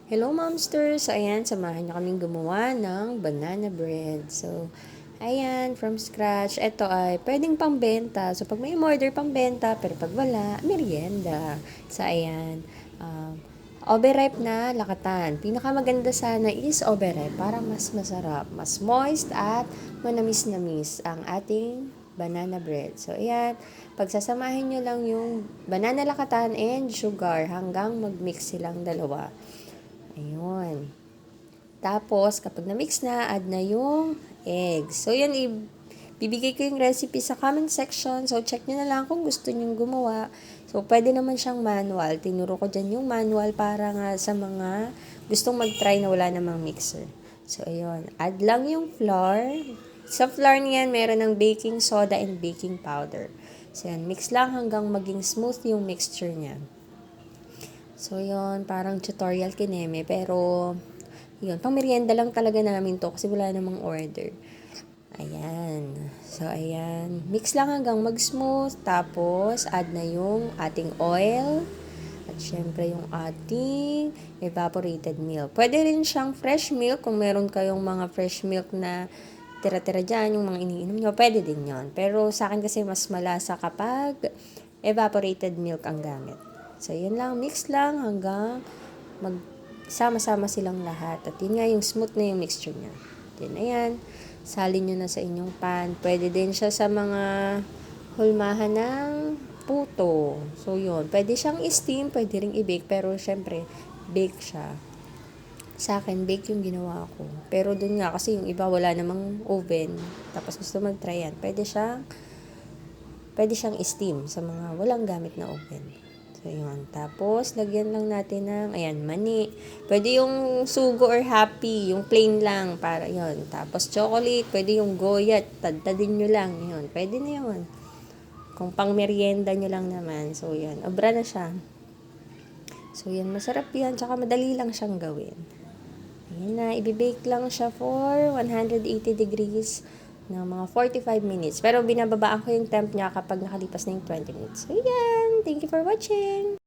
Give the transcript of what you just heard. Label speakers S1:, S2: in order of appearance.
S1: Hello, Momsters! Ayan, samahan niyo kaming gumawa ng banana bread. So, ayan, from scratch. Ito ay pwedeng pangbenta. So, pag may order pangbenta, pero pag wala, merienda. So, ayan. Overripe na lakatan. Pinakamaganda sana is overripe para mas masarap, mas moist at manamis-namis ang ating banana bread. So, ayan. Pagsasamahin nyo lang yung banana lakatan and sugar hanggang mag-mix silang dalawa. Ayun. Tapos, kapag na-mix na, add na yung eggs. So, yan, bibigay ko yung recipe sa comment section. So, check nyo na lang kung gusto nyo gumawa. So, pwede naman siyang manual. Tinuro ko dyan yung manual para nga sa mga gustong mag-try na wala namang mixer. So, ayun. Add lang yung flour. Sa flour niyan, meron ng baking soda and baking powder. So, yan. Mix lang hanggang maging smooth yung mixture niya. So, yun, parang tutorial kineme, pero, yun, pang merienda lang talaga namin to kasi wala namang order. Ayan. So, ayan. Mix lang hanggang mag-smooth, tapos, add na yung ating oil, at syempre yung ating evaporated milk. Pwede rin siyang fresh milk, kung meron kayong mga fresh milk na tira-tira dyan, yung mga iniinom nyo, pwede din yon. Pero sa akin kasi mas malasa kapag evaporated milk ang gamit. So, yun lang. Mix lang hanggang magsama-sama silang lahat. At yun nga, yung smooth na yung mixture niya. Then, ayan. Salin nyo na sa inyong pan. Pwede din siya sa mga hulmahan ng puto. So, yun. Pwede siyang i-steam, pwede ring i-bake. Pero, syempre, bake siya. Sa akin, bake yung ginawa ko. Pero, dun nga, kasi yung iba wala namang oven. Tapos, gusto mag-try yan. Pwede siyang i-steam sa mga walang gamit na oven. So, yun. Tapos, lagyan lang natin ng, ayan, mani. Pwede yung sugo or happy, yung plain lang, para yun. Tapos, chocolate, pwede yung goyat, tadtadin nyo lang, yun. Pwede na yun. Kung pang merienda nyo lang naman. So, yun. Obra na siya. So, yun. Masarap yan. Tsaka madali lang siyang gawin. Ayan na. Ibibake lang siya for 180 degrees ng mga 45 minutes. Pero binababaan ko yung temp niya kapag nakalipas na yung 20 minutes. So, yan. Thank you for watching.